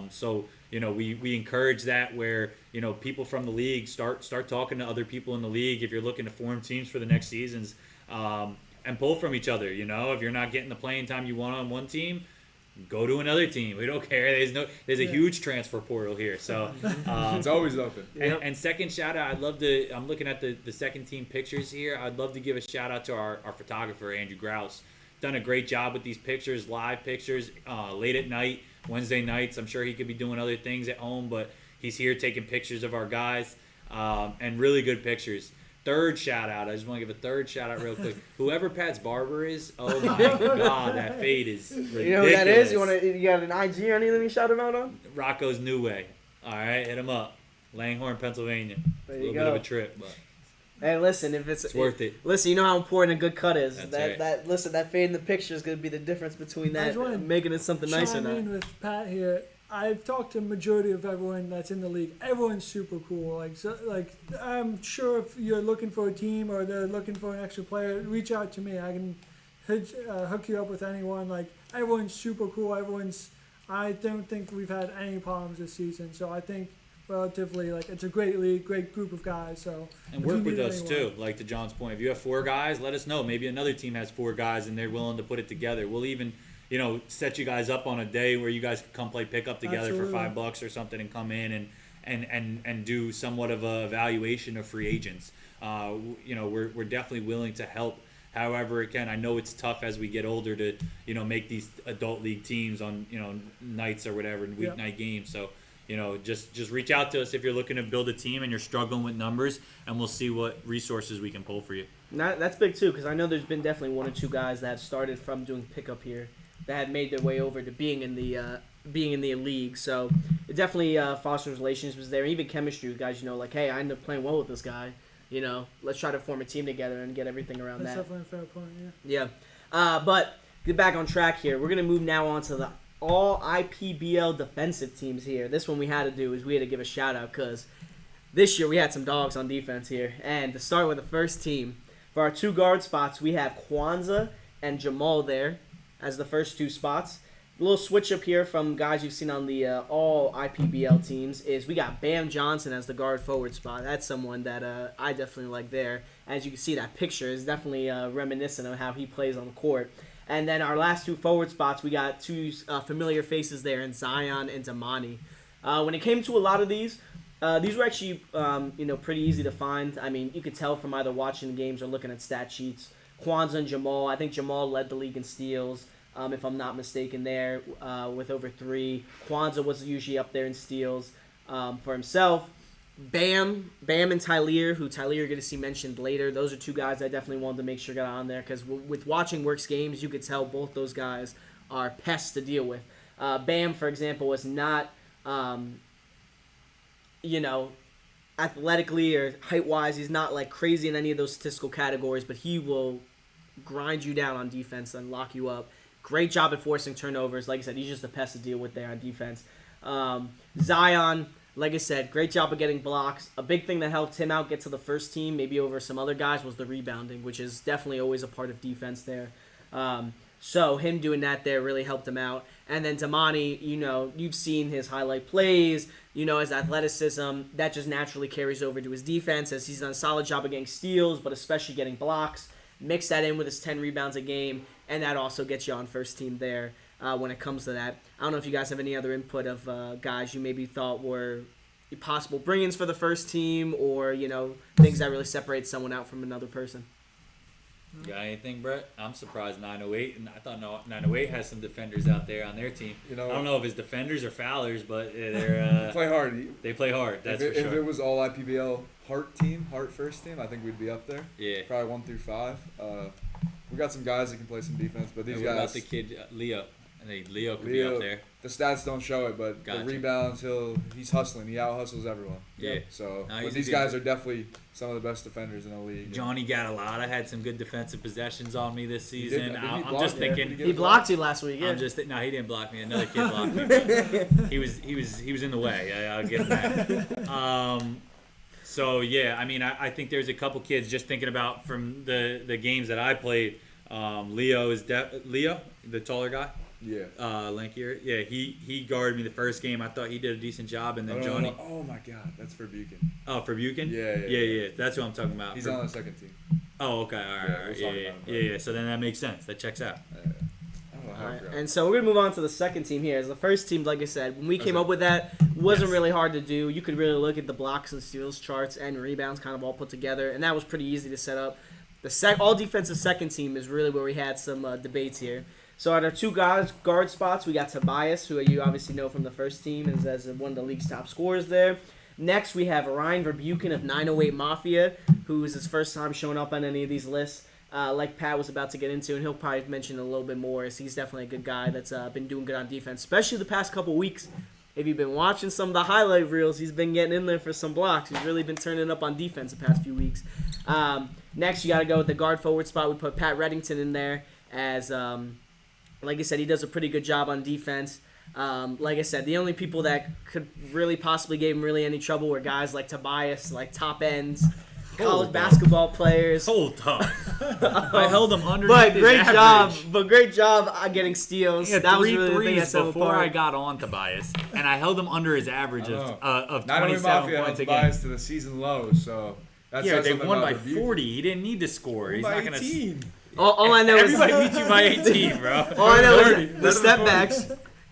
Sure. We encourage that, where people from the league start talking to other people in the league if you're looking to form teams for the next seasons, and pull from each other. If you're not getting the playing time you want on one team, go to another team. We don't care. There's a huge transfer portal here, so it's always open. And second shout out, I'm looking at the second team pictures here. I'd love to give a shout out to our photographer, Andrew Grouse. Done a great job with these pictures, live pictures, late at night, Wednesday nights. I'm sure he could be doing other things at home, but he's here taking pictures of our guys, and really good pictures. Third shout out. I just want to give a third shout out real quick. Whoever Pat's barber is, oh my God, that fade is ridiculous. You know who that is? You got an IG or anything you shout him out on? Rocco's New Way. All right, hit him up. Langhorne, Pennsylvania. There It's a you little go. bit of a trip, but Hey, listen, if it's worth it. Listen, you know how important a good cut is. That's right. That fade in the picture is going to be the difference between I that just wanna making it something nice or chime not. in with Pat here. I've talked to the majority of everyone that's in the league. Everyone's super cool. I'm sure if you're looking for a team or they're looking for an extra player, reach out to me. I can hook you up with anyone. Everyone's super cool. I don't think we've had any problems this season. So I think relatively, it's a great league, great group of guys. So and work with us too. To John's point, if you have 4 guys, let us know. Maybe another team has 4 guys and they're willing to put it together. We'll even set you guys up on a day where you guys can come play pickup together for $5 or something and come in and do somewhat of a evaluation of free agents. We're definitely willing to help however it can. I know it's tough as we get older to make these adult league teams on nights or whatever, weeknight games. So just reach out to us if you're looking to build a team and you're struggling with numbers, and we'll see what resources we can pull for you. That's big too, because I know there's been definitely one or two guys that have started from doing pickup here that had made their way over to being in the league. So it definitely fosters relationships there, even chemistry with guys. Like, hey, I ended up playing well with this guy. Let's try to form a team together and get everything around that. That's definitely a fair point. Yeah. But get back on track here. We're gonna move now on to the All-IPBL defensive teams here. This one we had to do is we had to give a shout out because this year we had some dogs on defense here. And to start with the first team, for our 2 guard spots, we have Kwanzaa and Jamal there as the first 2 spots. A little switch up here from guys you've seen on the All-IPBL teams is we got Bam Johnson as the guard forward spot. That's someone that I definitely like there. As you can see, that picture is definitely reminiscent of how he plays on the court. And then our last 2 forward spots, we got 2 familiar faces there in Zion and Damani. When it came to a lot of these were actually pretty easy to find. I mean, you could tell from either watching the games or looking at stat sheets. Kwanzaa and Jamal, I think Jamal led the league in steals, if I'm not mistaken there, with over 3. Kwanzaa was usually up there in steals for himself. Bam and Tyler, who Tyler you're going to see mentioned later. Those are 2 guys I definitely wanted to make sure got on there because with watching Works games, you could tell both those guys are pests to deal with. Bam, for example, was not, athletically or height-wise, he's not like crazy in any of those statistical categories, but he will grind you down on defense and lock you up. Great job at forcing turnovers. Like I said, he's just a pest to deal with there on defense. Zion, like I said, great job of getting blocks. A big thing that helped him out get to the first team, maybe over some other guys, was the rebounding, which is definitely always a part of defense there. So him doing that there really helped him out. And then Damani, you've seen his highlight plays, his athleticism. That just naturally carries over to his defense as he's done a solid job of getting steals, but especially getting blocks. Mix that in with his 10 rebounds a game, and that also gets you on first team there when it comes to that. I don't know if you guys have any other input of guys you maybe thought were possible bring-ins for the first team or, things that really separate someone out from another person. Got anything, Brett? I'm surprised 908, and I thought 908 has some defenders out there on their team. I don't know if it's defenders or foulers, but they're play hard. They play hard. That's for sure. If it was all IPBL Hart first team, I think we'd be up there. Yeah. Probably 1 through 5. We got some guys that can play some defense, but these what guys. About the kid Leo? I think Leo could be up there. The stats don't show it, but Gotcha. the rebounds, he's hustling. He out hustles everyone. Yeah. So No, these guys are definitely some of the best defenders in the league. Johnny Gatalotta had some good defensive possessions on me this season. I'm block just you? thinking He blocked you last week. Yeah. No, he didn't block me. Another kid blocked me. But he was in the way. I'll give him that. So yeah, I mean, I think there's a couple kids just thinking about from the games that I played. Leo, the taller guy. Yeah. Lankier. Yeah, he guarded me the first game. I thought he did a decent job, and then Johnny. Oh my God, that's for Buchan. Oh, for Buchan? Yeah. That's what I'm talking about. He's on the second team. Oh, okay. All right. Yeah. So then that makes sense. That checks out. All right. And so we're going to move on to the second team here. As the first team, like I said, when we came up with that, it wasn't really hard to do. You could really look at the blocks and steals charts and rebounds kind of all put together, and that was pretty easy to set up. The all defensive second team is really where we had some debates here. So at our 2 guard spots, we got Tobias, who you obviously know from the first team, and as one of the league's top scorers there. Next, we have Ryan Verbuchen of 908 Mafia, who is his first time showing up on any of these lists, like Pat was about to get into, and he'll probably mention a little bit more, as he's definitely a good guy that's been doing good on defense, especially the past couple weeks. If you've been watching some of the highlight reels, he's been getting in there for some blocks. He's really been turning up on defense the past few weeks. Next, you got to go with the guard forward spot. We put Pat Reddington in there as... like I said, he does a pretty good job on defense. Like I said, the only people that could really possibly give him really any trouble were guys like Tobias, like top ends, college basketball players. Hold up. I held him underneath his average. Great job on getting steals. That was really the thing that set him apart. I got on Tobias, and I held him under his average of 27 points a game. Tobias to the season low, so that's they won by 40. He didn't need to score. He's not going to. All I know everybody beats you by 18, bro. All I know is the step backs.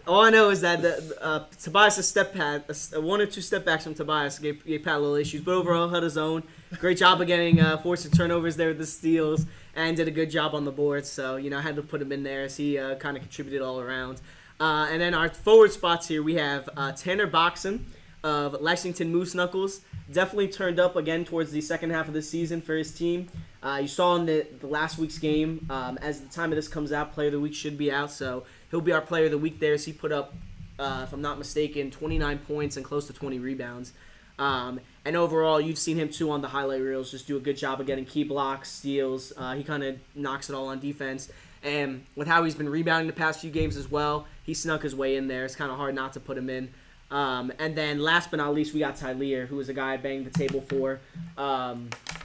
All I know is that Tobias' step back, one or two step backs from Tobias gave Pat a little issues, but overall held his own. Great job of getting forcing turnovers there with the steals, and did a good job on the board. So I had to put him in there as he kind of contributed all around. And then our forward spots here, we have Tanner Boxon of Lexington Moose Knuckles. Definitely turned up again towards the second half of the season for his team. You saw in the last week's game, as the time of this comes out, Player of the Week should be out, so he'll be our Player of the Week there. So he put up, if I'm not mistaken, 29 points and close to 20 rebounds. And overall, you've seen him too on the highlight reels, just do a good job of getting key blocks, steals. He kind of knocks it all on defense. And with how he's been rebounding the past few games as well, he snuck his way in there. It's kind of hard not to put him in. And then last but not least, we got Tyler, who was a guy I banged the table for,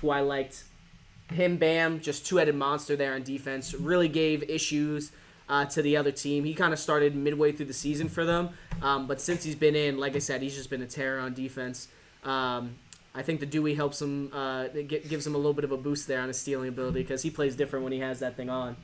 who I liked. Him, Bam, just two-headed monster there on defense. Really gave issues to the other team. He kind of started midway through the season for them. But since he's been in, like I said, he's just been a terror on defense. I think the Dewey helps him, gives him a little bit of a boost there on his stealing ability because he plays different when he has that thing on.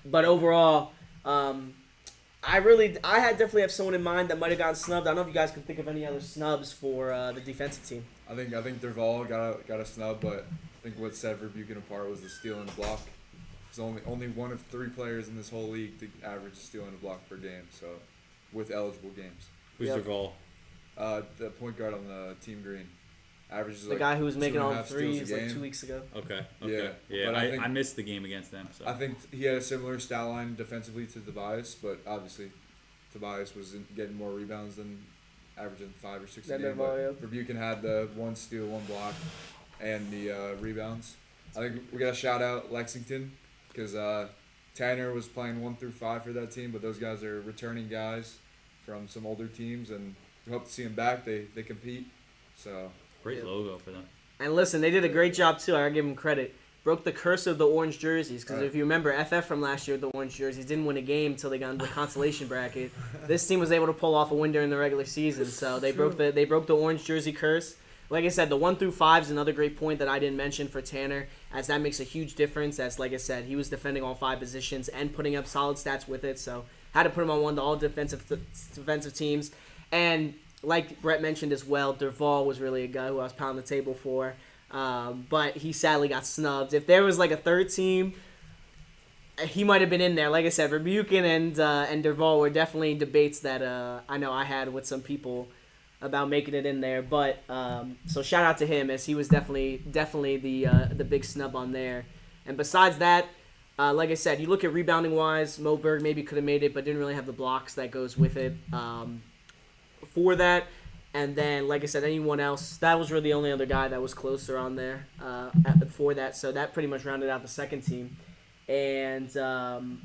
But overall, I definitely have someone in mind that might have gotten snubbed. I don't know if you guys can think of any other snubs for the defensive team. I think Derval got a snub, but I think what set Rebukin apart was the steal and the block. He's only one of 3 players in this whole league to average a steal and a block per game. So, with eligible games. Who's Derval? The point guard on the team green. Averages the guy who was making all the 2.5 steals threes a like game. 2 weeks ago. Okay. Yeah. I missed the game against them. So. I think he had a similar stat line defensively to Tobias, but obviously Tobias was getting more rebounds than averaging 5 or 6 a game. But Rebukin had the 1 steal, 1 block, and the rebounds. I think we got to shout out Lexington because Tanner was playing 1 through 5 for that team, but those guys are returning guys from some older teams, and we hope to see them back. They compete, so. Great logo for them. And listen, they did a great job too. I gotta give them credit. Broke the curse of the orange jerseys because if you remember, FF from last year, the orange jerseys didn't win a game until they got into the consolation bracket. This team was able to pull off a win during the regular season, so they broke the orange jersey curse. Like I said, the 1 through 5 is another great point that I didn't mention for Tanner, as that makes a huge difference. As like I said, he was defending all 5 positions and putting up solid stats with it. So had to put him on one to all defensive teams. And like Brett mentioned as well, Derval was really a guy who I was pounding the table for. But he sadly got snubbed. If there was like a third team, he might have been in there. Like I said, Rebukin and Derval were definitely debates that I know I had with some people about making it in there. But so shout out to him, as he was definitely the big snub on there. And besides that, like I said, you look at rebounding wise, Moberg maybe could have made it, but didn't really have the blocks that goes with it for that. And then, like I said, anyone else, that was really the only other guy that was closer on there for that. So that pretty much rounded out the second team. And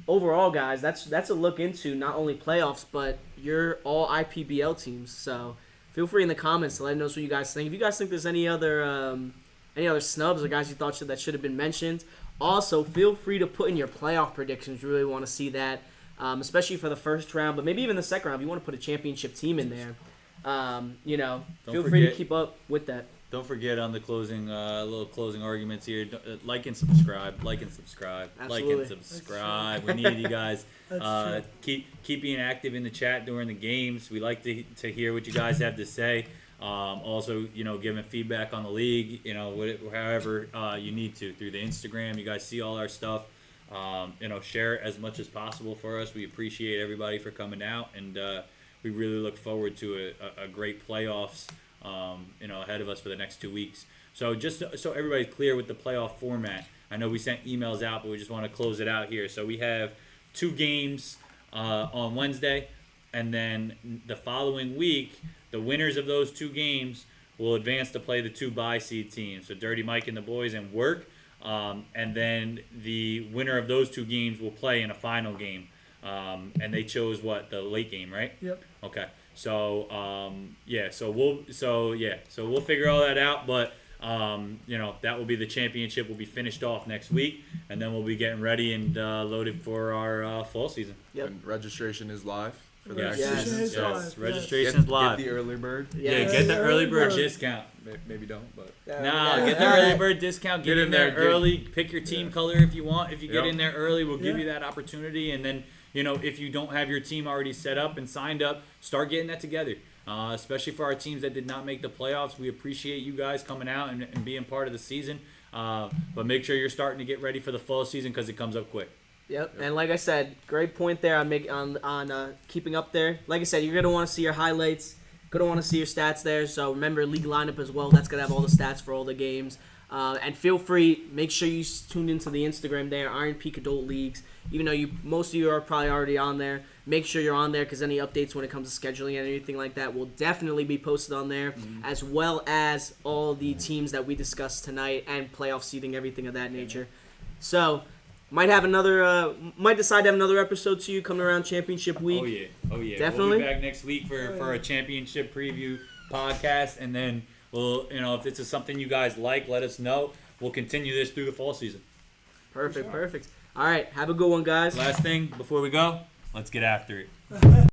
overall, guys, that's a look into not only playoffs, but your All-IPBL teams. So feel free in the comments to let us know what you guys think. If you guys think there's any other snubs or guys you thought that should have been mentioned, also feel free to put in your playoff predictions. We really want to see that, especially for the first round, but maybe even the second round if you want to put a championship team in there. Feel free to keep up with that. Don't forget on the closing, little closing arguments here. Like and subscribe. Absolutely. Like and subscribe. We need you guys. Keep being active in the chat during the games. We like to hear what you guys have to say. Also, giving feedback on the league. However you need to through the Instagram. You guys see all our stuff. Share it as much as possible for us. We appreciate everybody for coming out, and we really look forward to a great playoffs. Ahead of us for the next 2 weeks. So just so everybody's clear with the playoff format, I know we sent emails out, but we just want to close it out here. So we have 2 games on Wednesday, and then the following week, the winners of those 2 games will advance to play the 2 bye seed teams. So Dirty Mike and the boys and Work, and then the winner of those 2 games will play in a final game. And they chose the late game, right? Yep. Okay. So we'll figure all that out, but that will be the championship. Will be finished off next week, and then we'll be getting ready and loaded for our fall season. Yep. And registration is live. for the Registration is live. Registration's live. Get the early bird. Yeah, get the early bird discount. Maybe don't, but Get the early bird discount. Get in there early. Pick your team color if you want. If you get in there early, we'll give you that opportunity. And then, if you don't have your team already set up and signed up, start getting that together. Especially for our teams that did not make the playoffs. We appreciate you guys coming out and being part of the season. But make sure you're starting to get ready for the fall season because it comes up quick. Yep, and like I said, great point there on keeping up there. Like I said, you're going to want to see your highlights, going to want to see your stats there. So remember, league lineup as well. That's going to have all the stats for all the games. And feel free, make sure you tune into the Instagram there, Iron Peak Adult Leagues. Even though most of you are probably already on there, make sure you're on there because any updates when it comes to scheduling and anything like that will definitely be posted on there, as well as all the teams that we discussed tonight and playoff seeding, everything of that nature. So might decide to have another episode to you coming around championship week. Oh yeah. Definitely. We'll be back next week for a championship preview podcast, and then we'll, if this is something you guys like, let us know. We'll continue this through the fall season. Perfect. All right, have a good one, guys. Last thing before we go, let's get after it.